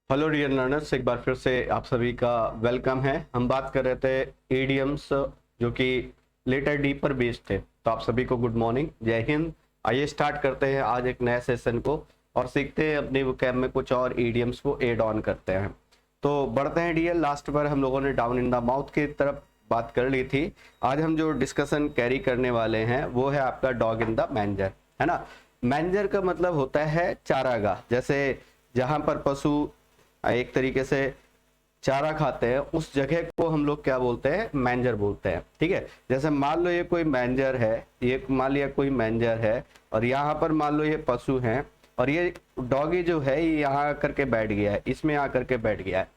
Hello dear learners, एक बार फिर से आप सभी का वेलकम है। हम बात कर रहे थे ईडियम्स जो कि लेटर डी पर बेस्ड थे। तो आप सभी को गुड मॉर्निंग, जय हिंद। आइए स्टार्ट करते हैं आज एक नए सेशन को और सीखते हैं अपनी वोकैब में कुछ और ईडियम्स को एड ऑन करते हैं। तो बढ़ते हैं डियर। लास्ट बार हम लोगों ने डाउन इन द माउथ की तरफ बात कर ली थी। आज हम जो डिस्कशन कैरी करने वाले हैं वो है आपका डॉग इन द मैंजर, है ना। मैंजर का मतलब होता है चारागाह। जैसे जहां पर पशु एक तरीके से चारा खाते हैं उस जगह को हम लोग क्या बोलते हैं, मैंजर बोलते हैं। ठीक है। जैसे मान लो ये कोई मैंजर है, ये मान लिया कोई मैंजर है और यहाँ पर मान लो ये पशु हैं और ये डॉगी जो है ये यहाँ आकर के बैठ गया है, इसमें आकर के बैठ गया है।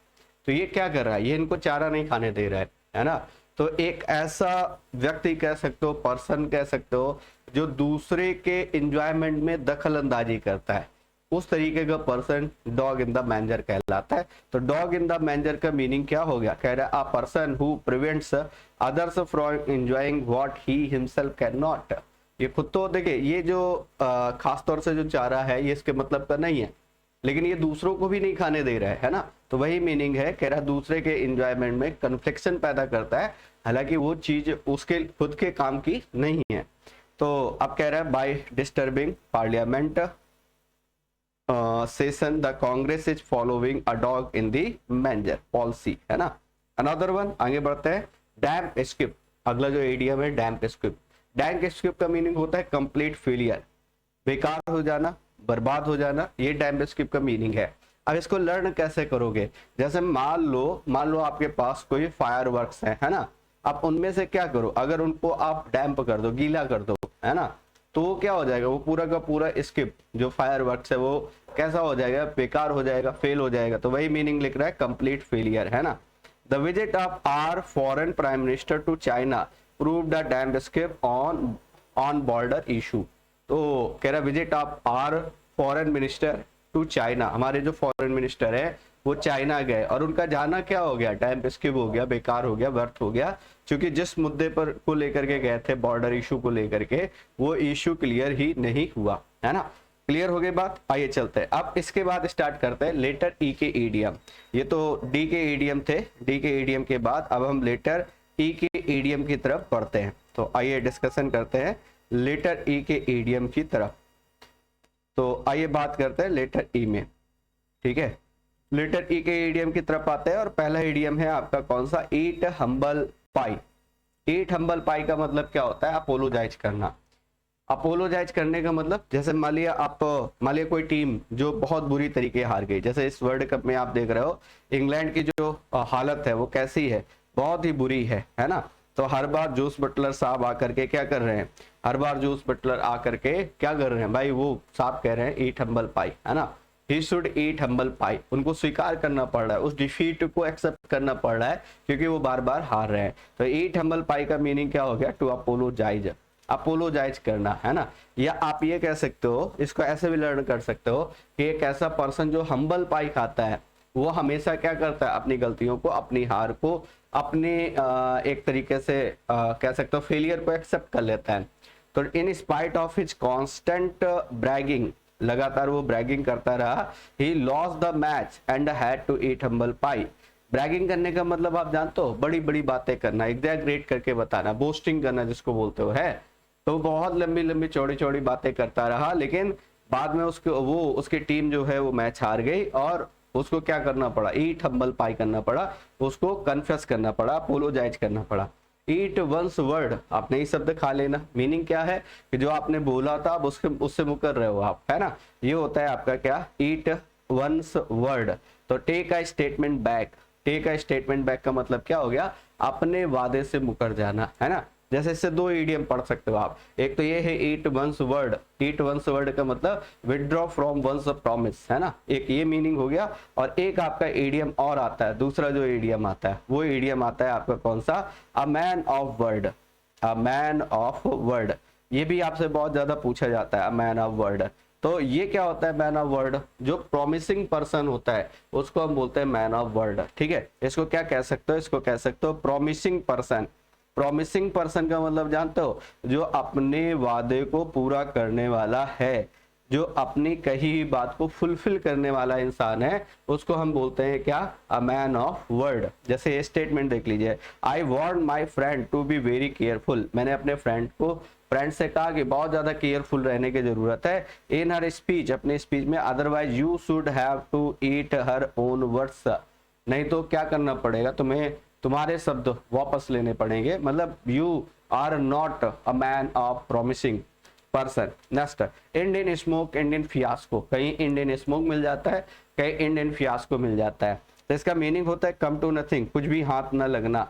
तो ये क्या कर रहा है, ये इनको चारा नहीं खाने दे रहा है ना। तो एक ऐसा व्यक्ति कह सकते हो, पर्सन कह सकते हो, जो दूसरे के एंजॉयमेंट में दखल अंदाजी करता है, उस तरीके का person dog in the manager कहलाता है। तो डॉग इन द मैंजर का मीनिंग क्या हो गया, कह रहा है a person who prevents others from enjoying what he himself can not. ये खुद तो देखिए, ये जो खास तौर से जो चारा है ये इसके मतलब का नहीं है, लेकिन ये दूसरों को भी नहीं खाने दे रहा है ना। तो वही मीनिंग है, कह रहा है दूसरे के एंजॉयमेंट में कन्फ्लिक्शन पैदा करता है, हालांकि वो चीज उसके खुद के काम की नहीं है। तो अब कह रहा है by disturbing parliament session the Congress is following a dog in the manger policy, है ना। अनदर वन, आगे बढ़ते हैं। डैम्प स्किप, अगला जो एडियम है डैम्प स्किप। डैम्प स्किप का मीनिंग होता है कंप्लीट फेलियर, बेकार हो जाना, बर्बाद हो जाना, ये डैम्प स्किप का मीनिंग है। अब इसको लर्न कैसे करोगे, जैसे मान लो आपके पास कोई फायरवर्क्स है ना। आप उनमें से क्या करो, अगर उनको आप डैम्प कर दो, गीला कर दो, है ना, तो वो क्या हो जाएगा, वो पूरा का पूरा स्किप जो फायरवर्क्स है वो कैसा हो जाएगा, बेकार हो जाएगा, फेल हो जाएगा। तो वही मीनिंग लिख रहा है कंप्लीट फेलियर, है ना। The visit of our foreign prime minister to China prove the damp squib on border issue. तो कह रहा visit of our foreign minister to China, हमारे जो फॉरेन मिनिस्टर है वो चाइना गए और उनका जाना क्या हो गया, डैम्प स्किप हो गया, बेकार हो गया, व्यर्थ हो गया, क्योंकि जिस मुद्दे पर को लेकर के गए थे, बॉर्डर इशू को लेकर के, वो इशू क्लियर ही नहीं हुआ, है ना। क्लियर हो गई बात। आइए चलते हैं अब इसके बाद स्टार्ट करते हैं लेटर ई के ईडियम। ये तो डी के ईडियम थे, डी के ईडियम के बाद अब हम लेटर ई के ईडियम की तरफ बढ़ते हैं। तो आइए डिस्कशन करते हैं लेटर ई के ईडियम की तरफ। तो आइए बात करते हैं लेटर ई में। ठीक है, लेटर ई के ईडियम की तरफ आते हैं और पहला ईडियम है आपका कौन सा, ईट हम्बल पाई। ईट हम्बल पाई का मतलब क्या होता है, अपोलोजाइज करना। अपोलोजाइज करने का मतलब, जैसे मान लिया कोई टीम जो बहुत बुरी तरीके हार गई, जैसे इस वर्ल्ड कप में आप देख रहे हो इंग्लैंड की जो हालत है वो कैसी है, बहुत ही बुरी है ना। तो हर बार जूस बटलर साहब आकर के क्या कर रहे हैं, हर बार जूस बटलर आकर के क्या कर रहे हैं भाई, वो साहब कह रहे हैं ईट हम्बल पाई, है ना। ही शुड ईट हम्बल पाई। उनको स्वीकार करना पड़ रहा है, उस डिफीट को एक्सेप्ट करना पड़ रहा है, क्योंकि वो बार बार हार रहे हैं। तो ईट हम्बल पाई का मीनिंग क्या हो गया, टू अपोलोजाइज, अपोलोजाइज करना, है ना। या आप ये कह सकते हो, इसको ऐसे भी लर्न कर सकते हो कि एक ऐसा पर्सन जो हम्बल पाई खाता है वो हमेशा क्या करता है, अपनी गलतियों को, अपनी हार को, अपने एक तरीके से कह सकते हो फेलियर को एक्सेप्ट कर लेता है। तो in spite of his constant bragging, लगातार वो ब्रैगिंग करता रहा, he lost the match and had to eat humble pie. Bragging करने का मतलब आप जानते हो, बड़ी बड़ी बातें करना, एग्जैगरेट करके बताना, बोस्टिंग करना जिसको बोलते हो, है। तो बहुत लंबी लंबी चौड़ी चौड़ी बातें करता रहा, लेकिन बाद में उसकी टीम जो है वो मैच हार गई और उसको क्या करना पड़ा, ईट हम्बल पाई करना पड़ा, उसको कन्फेस करना पड़ा, अपोलोजाइज करना पड़ा। ईट वंस वर्ड, आपने ये शब्द खा लेना, मीनिंग क्या है कि जो आपने बोला था अब उससे मुकर रहे हो आप, है ना। ये होता है आपका क्या, ईट वंस वर्ड। तो take a statement back, take a statement back का मतलब क्या हो गया, अपने वादे से मुकर जाना, है ना। जैसे इससे दो ईडियम पढ़ सकते हो आप, एक तो ये है ईट वंस वर्ड, ईट वंस वर्ड का मतलब विथड्रॉ फ्रॉम वंस प्रॉमिस, है ना, एक ये मीनिंग हो गया। और एक आपका ईडियम और आता है, दूसरा जो ईडियम आता है वो ईडियम आता है आपका कौन सा, अ man of word, a man of word. ये भी आपसे बहुत ज्यादा पूछा जाता है, अ मैन ऑफ वर्ड। तो ये क्या होता है मैन ऑफ वर्ड, जो प्रॉमिसिंग पर्सन होता है उसको हम बोलते हैं मैन ऑफ वर्ड। ठीक है, इसको क्या कह सकते हो, इसको कह सकते हो प्रॉमिसिंग पर्सन। प्रॉमिसिंग पर्सन का मतलब जानते हो, जो अपने वादे को पूरा करने वाला है, जो अपनी कही हुई बात को फुलफिल करने वाला इंसान है उसको हम बोलते हैं क्या, अ मैन ऑफ वर्ड। जैसे ये स्टेटमेंट देख लीजिए, I want my friend to be very careful, मैंने अपने फ्रेंड से कहा कि बहुत ज्यादा केयरफुल रहने की जरूरत है। इन हर स्पीच, अपने स्पीच में, otherwise you should have to eat her own words, नहीं तो क्या करना पड़ेगा तुम्हें, तुम्हारे शब्द वापस लेने पड़ेंगे, मतलब you are not a man of promising person. Next, Indian smoke Indian fiasco, कहीं इंडियन स्मोक मिल जाता है, कहीं इंडियन फियास्को मिल जाता है। तो इसका मीनिंग होता है कम टू नथिंग, कुछ भी हाथ न लगना।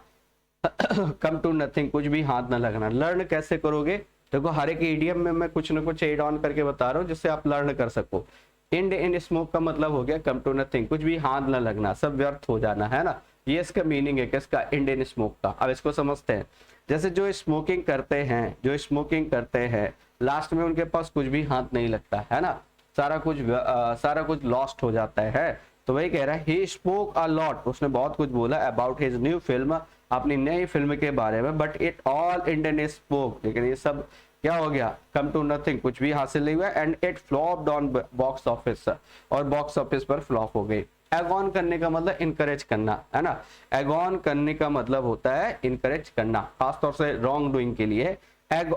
कम टू नथिंग, कुछ भी हाथ न लगना। लर्न कैसे करोगे, देखो हर एक इडियम में मैं कुछ ना कुछ एड ऑन करके बता रहा हूँ जिससे आप लर्न कर सको। इंडियन स्मोक का मतलब हो गया कम टू नथिंग, कुछ भी हाथ न लगना, सब व्यर्थ हो जाना, है ना। ये इसका मीनिंग है किसका, इंडियन स्मोक का। अब इसको समझते हैं। जैसे जो स्मोकिंग करते हैं लास्ट में उनके पास कुछ भी हाथ नहीं लगता, है ना, सारा कुछ लॉस्ट हो जाता है। तो वही कह रहा है, ही स्पोक अ लॉट, उसने बहुत कुछ बोला अबाउट हिज न्यू फिल्म, अपनी नई फिल्म के बारे में, but it all Indian spoke, लेकिन ये सब क्या हो गया, कम टू नथिंग, कुछ भी हासिल नहीं हुआ। And it flopped on box office, और बॉक्स ऑफिस पर फ्लॉप हो गई। एगॉन करने का मतलब इनकरेज करना, है ना। एगॉन करने का मतलब होता है इनकरेज करना, खासतौर से रॉन्ग डूइंग के लिए। एग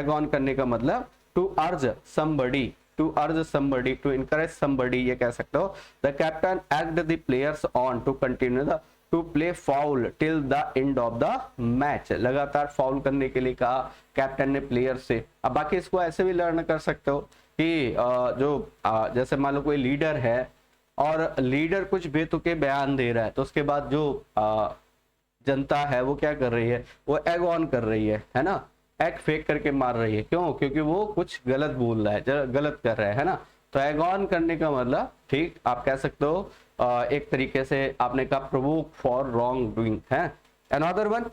ऑन करने का मतलब टू अर्ज समबडी, टू इनकरेज समबडी, ये कह सकते हो। The captain egged the players on to continue the to play foul till the end of the match, लगातार फाउल करने के लिए कहा कैप्टन ने प्लेयर से। अब बाकी इसको ऐसे भी लर्न कर सकते हो कि जैसे मान लो कोई लीडर है और लीडर कुछ बेतुके बयान दे रहा है, तो उसके बाद जो जनता है वो क्या कर रही है, वो एग ऑन कर रही है ना, एग फेक करके मार रही है। क्यों, क्योंकि वो कुछ गलत बोल रहा है, गलत कर रहा है ना। तो एग ऑन करने का मतलब, ठीक आप कह सकते हो एक तरीके से आपने कहा प्रोवोक फॉर रॉन्ग डूइंग है। अनदर वन,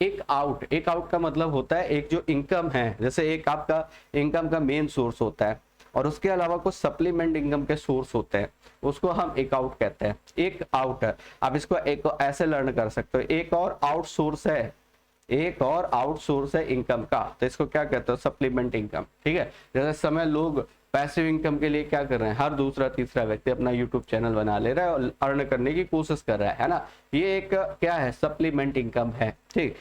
एक आउट का मतलब होता है एक जो इनकम है, जैसे एक आपका इनकम का मेन सोर्स होता है और उसके अलावा कुछ सप्लीमेंट इनकम के सोर्स होते हैं, उसको हम एक आउट कहते हैं। एक आउट है, आप इसको एक ऐसे लर्न कर सकते हो, एक और आउटसोर्स है इनकम का, तो इसको क्या कहते हो, सप्लीमेंट इनकम। ठीक है, जैसे समय लोग पैसिव इनकम के लिए क्या कर रहे हैं, हर दूसरा तीसरा व्यक्ति अपना यूट्यूब चैनल बना ले रहा है और अर्न करने की कोशिश कर रहा है ना, ये एक क्या है, सप्लीमेंट इनकम है। ठीक,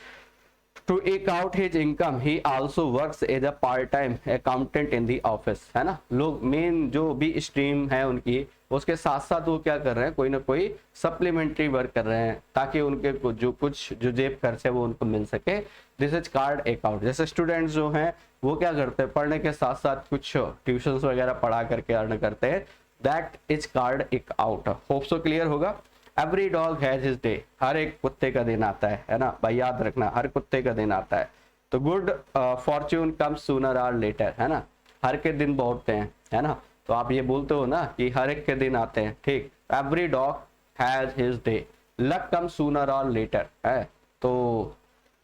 to eke out his income he also works as a part time accountant in the office, है ना। लोग मेन जो भी स्ट्रीम है उनकी, उसके साथ साथ वो क्या कर रहे हैं, कोई ना कोई सप्लीमेंट्री वर्क कर रहे हैं ताकि उनके जो जेब खर्च है वो उनको मिल सके। This is called account. जैसे स्टूडेंट्स जो हैं वो क्या करते हैं, पढ़ने के साथ साथ कुछ ट्यूशंस वगैरह पढ़ा करके अर्न करते हैं, दैट इज कार्ड एक आउट। होप सो क्लियर होगा। Every dog has his day, हर एक कुत्ते का दिन आता है ना भाई, याद रखना हर कुत्ते का दिन आता है। तो गुड फॉर्च्यून कम्स सूनर और लेटर, है ना, हर के दिन बहुतते हैं, है ना। तो आप ये बोलते हो ना कि हर एक के दिन आते हैं, ठीक। Every dog has his day, luck comes sooner और लेटर है। तो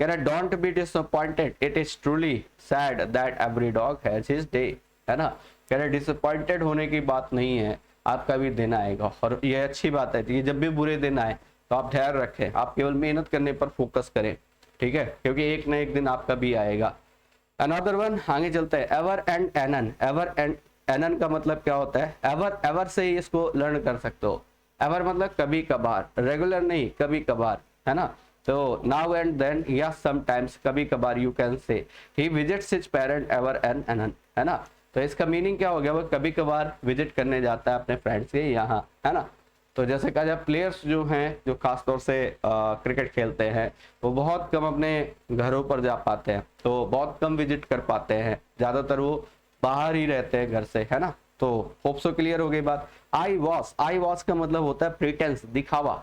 कह रहा don't be disappointed, it is truly sad that every dog has his day, है ना। कह रहा डिसअपॉइंटेड होने की बात नहीं है, आपका भी दिन आएगा, और ये अच्छी बात है कि जब भी बुरे दिन आए तो आप धैर्य रखें, आप केवल मेहनत करने पर फोकस करें, ठीक है, क्योंकि एक ना एक दिन आपका भी आएगा। अनदर वन, आगे चलते हैं। एवर एंड एनन, एवर एंड एनन का मतलब क्या होता है, एवर से ही इसको लर्न कर सकते हो। एवर मतलब कभी कभार, रेगुलर नहीं, कभी कभार, है ना। तो नाउ एंड देन या समटाइम्स, कभी कभार you can say he visits his parent ever and anon, है ना। तो इसका मीनिंग क्या हो गया, वो कभी कभार विजिट करने जाता है अपने फ्रेंड्स के यहाँ, है ना। तो जैसे कहा जाए प्लेयर्स जो हैं, जो खासतौर से क्रिकेट खेलते हैं, वो बहुत कम अपने घरों पर जा पाते हैं, तो बहुत कम विजिट कर पाते हैं, ज्यादातर वो बाहर ही रहते हैं घर से, है ना। तो होप सो क्लियर हो गई बात। आई वॉस का मतलब होता है प्रिटेंस, दिखावा।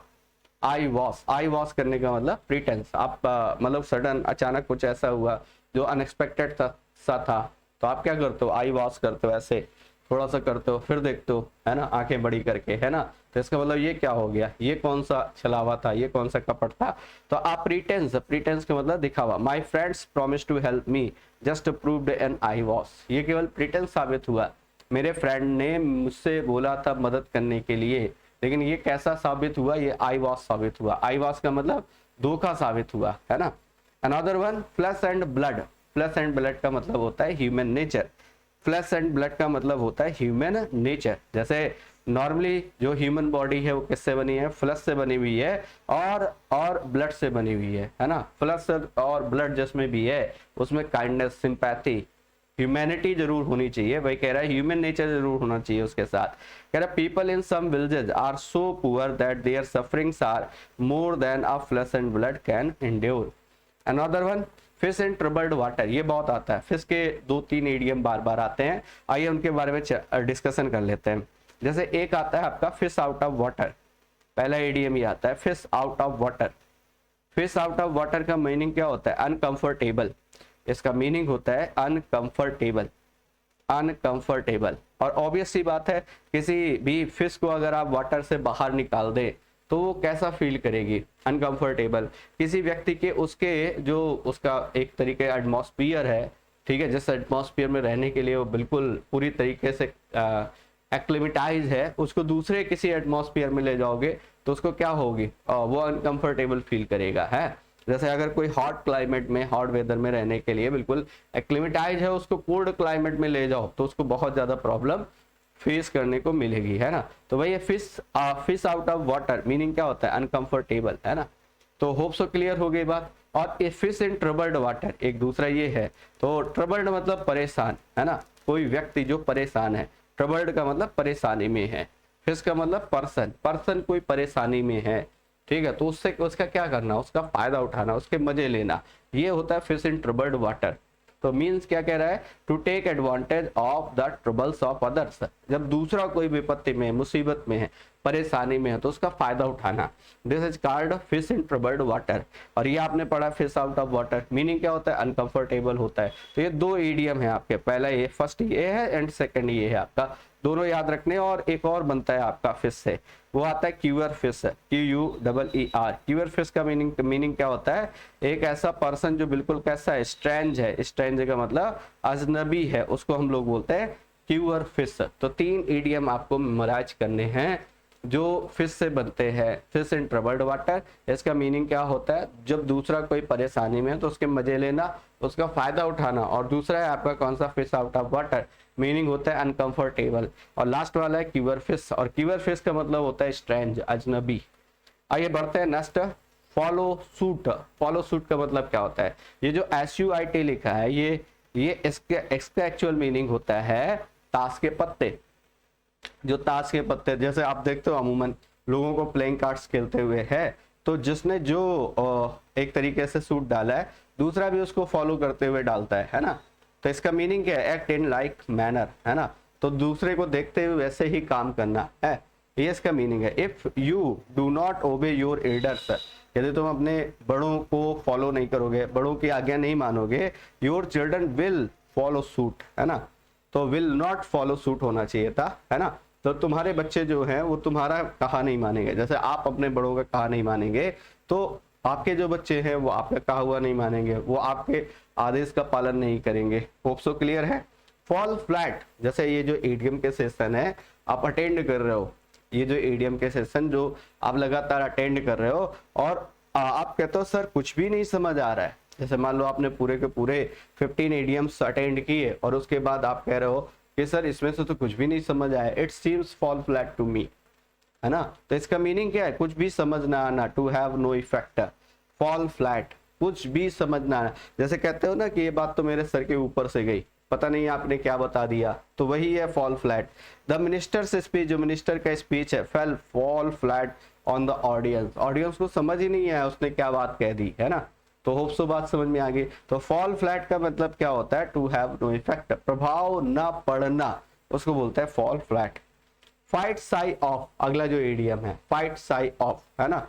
आई वॉस करने का मतलब प्रिटेंस। आप मतलब सडन अचानक कुछ ऐसा हुआ जो अनएक्सपेक्टेड सा था, तो आप क्या करते हो, आई वॉश करते हो, ऐसे थोड़ा सा करते हो फिर देखते हो, है ना, आंखें बड़ी करके, है ना। तो इसका मतलब ये क्या हो गया, ये कौन सा छलावा था, ये कौन सा कपट था। तो आप प्रीटेंस का मतलब दिखावा। My friends promise to help me just proved an eye wash, ये केवल प्रीटेंस साबित हुआ, मेरे फ्रेंड ने मुझसे बोला था मदद करने के लिए, लेकिन ये कैसा साबित हुआ, ये आई वॉश साबित हुआ। आई वॉश का मतलब धोखा साबित हुआ, है ना। Another one, flash and blood का मतलब होता है human nature. Flash and blood का मतलब होता है ह्यूमन नेचर। जैसे नॉर्मली जो ह्यूमन बॉडी है वो किससे बनी है, फ्लैश से बनी हुई है और ब्लड से बनी हुई है ना। फ्लैश और ब्लड जिसमें भी है उसमें काइंडनेस, सिंपैथी, ह्यूमैनिटी जरूर होनी चाहिए। भाई कह रहा है ह्यूमन नेचर जरूर होना चाहिए उसके साथ। कह रहा है people in some villages are so poor that their sufferings are more than a flesh and blood can endure. Another one, fish in troubled water, ये बहुत आता है। फिश के 2-3 इडियम बार बार आते हैं, आइए उनके बारे में डिस्कशन कर लेते हैं। जैसे एक आता है आपका फिश आउट ऑफ वाटर, पहला इडियम ये आता है fish out of water. Fish out of water का मीनिंग क्या होता है, अनकंफर्टेबल। इसका मीनिंग होता है अनकंफर्टेबल, अनकंफर्टेबल। और ऑब्वियस सी बात है किसी भी फिश को अगर आप वाटर से बाहर निकाल दें तो वो कैसा फील करेगी, अनकंफर्टेबल। किसी व्यक्ति के उसके जो उसका एक तरीके एटमॉस्फियर है, ठीक है, जिस एटमॉस्फियर में रहने के लिए वो बिल्कुल पूरी तरीके से एक्लिमेटाइज है, उसको दूसरे किसी एटमॉस्फियर में ले जाओगे तो उसको क्या होगी, वो अनकंफर्टेबल फील करेगा है। जैसे अगर कोई हॉट क्लाइमेट में, हॉट वेदर में रहने के लिए बिल्कुल एक्लिमेटाइज है, उसको कोल्ड क्लाइमेट में ले जाओ तो उसको बहुत ज्यादा प्रॉब्लम फेस करने को मिलेगी, है ना। तो भाई fish out of water meaning क्या होता है, अनकंफर्टेबल, है ना। तो होप सो क्लियर हो गई बात। और a fish in troubled water एक दूसरा ये है। तो ट्रबल्ड मतलब परेशान, है ना, कोई व्यक्ति जो परेशान है। ट्रबल्ड का मतलब परेशानी में है, फिश का मतलब पर्सन, पर्सन कोई परेशानी में है, ठीक है, तो उससे उसका क्या करना, उसका फायदा उठाना, उसके मजे लेना, ये होता है फिश इन ट्रबल्ड वाटर। तो मीन्स क्या कह रहा है, to take advantage of the troubles of others. जब दूसरा कोई विपत्ति में, मुसीबत में है, परेशानी में है तो उसका फायदा उठाना, this is called fish in troubled water. और ये आपने पढ़ा fish out of water, meaning क्या होता है, अनकंफर्टेबल होता है। तो ये 2 ईडियम है आपके, पहला ये फर्स्ट ये है एंड सेकंड ये है आपका, दोनों याद रखने। और एक और बनता है आपका फिश से, वो आता है queer fish, QUEER। Queer fish का मीनिंग क्या होता है, एक ऐसा पर्सन जो बिल्कुल कैसा है, स्ट्रेंज है। स्ट्रेंज का मतलब अजनबी है, उसको हम लोग बोलते हैं क्यूअर फिश। तो 3 इडियम आपको मेमोराइज करने हैं जो फिश से बनते हैं। फिश इन ट्रबल्ड वाटर, इसका मीनिंग क्या होता है, जब दूसरा कोई परेशानी में है तो उसके मजे लेना, उसका फायदा उठाना। और दूसरा है आपका कौन सा, fish out of water, meaning होता है अनकंफर्टेबल। और लास्ट वाला है क्यूअर फिश, और क्यूअर फिश का मतलब होता है स्ट्रेंज, अजनबी। आइए बढ़ते हैं next, follow suit. Follow suit का मतलब क्या होता है, ये जो SUIT लिखा है ये इसका एक्चुअल मीनिंग होता है ताश के पत्ते। जो ताश के पत्ते, जैसे आप देखते हो अमूमन लोगों को प्लेइंग कार्ड्स खेलते हुए है, तो जिसने जो एक तरीके से सूट डाला है दूसरा भी उसको फॉलो करते हुए डालता है ना। तो इसका मीनिंग क्या है, एक्ट इन लाइक मैनर, है ना। तो दूसरे को देखते हुए वैसे ही काम करना है, ये इसका मीनिंग है। If you do not obey your elders, यदि तुम अपने बड़ों को फॉलो नहीं करोगे, बड़ों की आज्ञा नहीं मानोगे, your children will follow suit, है ना। तो विल नॉट फॉलो सूट होना चाहिए था, है ना। तो तुम्हारे बच्चे जो हैं वो तुम्हारा कहा नहीं मानेंगे, जैसे आप अपने बड़ों का कहा नहीं मानेंगे तो आपके जो बच्चे हैं वो आपका कहा हुआ नहीं मानेंगे, वो आपके आदेश का पालन नहीं करेंगे। होप सो क्लियर है। फॉल फ्लैट, जैसे ये जो ईडीएम के सेशन है आप अटेंड कर रहे हो, ये जो ईडीएम के सेशन जो आप लगातार अटेंड कर रहे हो और आप कहते हो सर कुछ भी नहीं समझ आ रहा है, जैसे मान लो आपने पूरे के पूरे 15 ईडीएम्स अटेंड किए और उसके बाद आप कह रहे हो कि सर इसमें से तो कुछ भी नहीं समझ आया, it seems fall flat to me, है ना। तो इसका मीनिंग क्या है, कुछ भी समझ ना आना, to have no effect, fall flat, कुछ भी समझ ना आना। जैसे कहते हो ना कि ये बात तो मेरे सर के ऊपर से गई, पता नहीं आपने क्या बता दिया, तो वही है fall flat. The ministers speech, जो मिनिस्टर का स्पीच है, fail fall flat on the audience, audience को समझ ही नहीं आया उसने क्या बात कह दी, है ना। तो होप सो बात समझ में आ गई। तो फॉल फ्लैट का मतलब क्या होता है, टू हैव नो इफेक्ट, प्रभाव ना पड़ना, उसको बोलते हैं fall flat. Fight sigh of, अगला जो इडियम है फाइट साई ऑफ, है ना।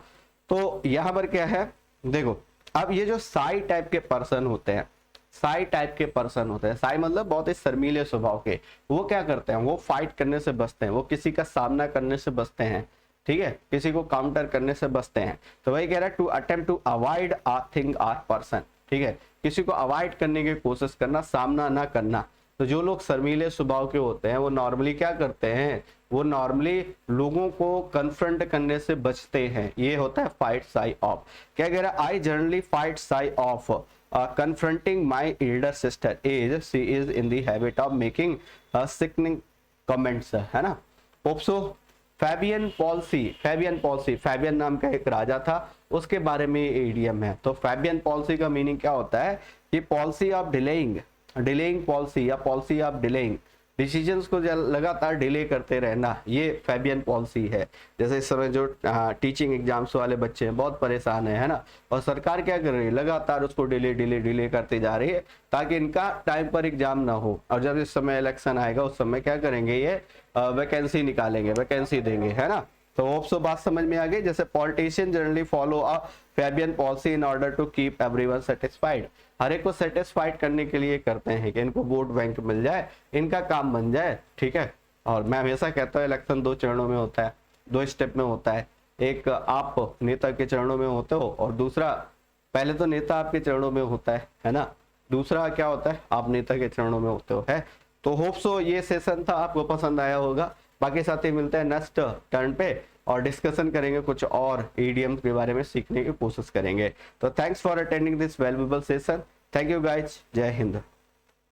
तो यहां पर क्या है, देखो अब ये जो साई टाइप के पर्सन होते हैं, साई टाइप के पर्सन होते हैं, साई मतलब बहुत ही शर्मीले स्वभाव के, वो क्या करते हैं, वो फाइट करने से बचते हैं, वो किसी का सामना करने से बचते हैं, ठीक है, किसी को काउंटर करने से बचते हैं। तो वही कह रहा है to attempt to avoid a thing or person, ठीक है, किसी को अवॉइड करने की कोशिश करना, सामना ना करना। तो जो लोग शर्मीले स्वभाव के होते हैं वो नॉर्मली क्या करते हैं, वो नॉर्मली लोगों को कन्फ्रंट करने से बचते हैं, ये होता है फाइट साई ऑफ। क्या कह रहा है, I generally fight sigh of confronting my elder sister is she is in the habit of making sickening comments, है ना। ओप्सो फैबियन पॉल्सी, फैबियन नाम का एक राजा था, उसके बारे में एडीएम है। तो फैबियन पॉल्सी का मीनिंग क्या होता है कि पॉलिसी ऑफ डिलेइंग पॉलिसी या पॉलिसी ऑफ डिलेइंग, डिसीजंस को लगातार डिले करते रहना, ये फैबियन पॉलिसी है। जैसे इस समय जो टीचिंग एग्जाम्स वाले बच्चे हैं बहुत परेशान है ना, और सरकार क्या कर रही है, लगातार उसको डिले करते जा रही है ताकि इनका टाइम पर एग्जाम ना हो। और जब इस समय इलेक्शन आएगा उस समय क्या करेंगे, ये वैकेंसी निकालेंगे, वैकेंसी देंगे, है ना। तो होप सो बात समझ में आ गई। जैसे politician generally follow a Fabian policy in order to keep everyone satisfied, हर एक को सेटिस्फाइड करने के लिए करते हैं कि इनको वोट बैंक मिल जाए, इनका काम बन जाए, ठीक है। और मैं हमेशा कहता हूँ इलेक्शन 2 चरणों में होता है, 2 स्टेप में होता है। एक आप नेता के चरणों में होते हो, और दूसरा पहले तो नेता आपके चरणों में होता है ना, दूसरा क्या होता है, आप नेता के चरणों में होते हो, है। तो होप सो ये सेशन था आपको पसंद आया होगा। बाकी साथी मिलते हैं नेक्स्ट टर्न पे और डिस्कशन करेंगे, कुछ और ईडीएम के बारे में सीखने की कोशिश करेंगे। तो thanks for attending this valuable session. Thank you guys, जय हिंद।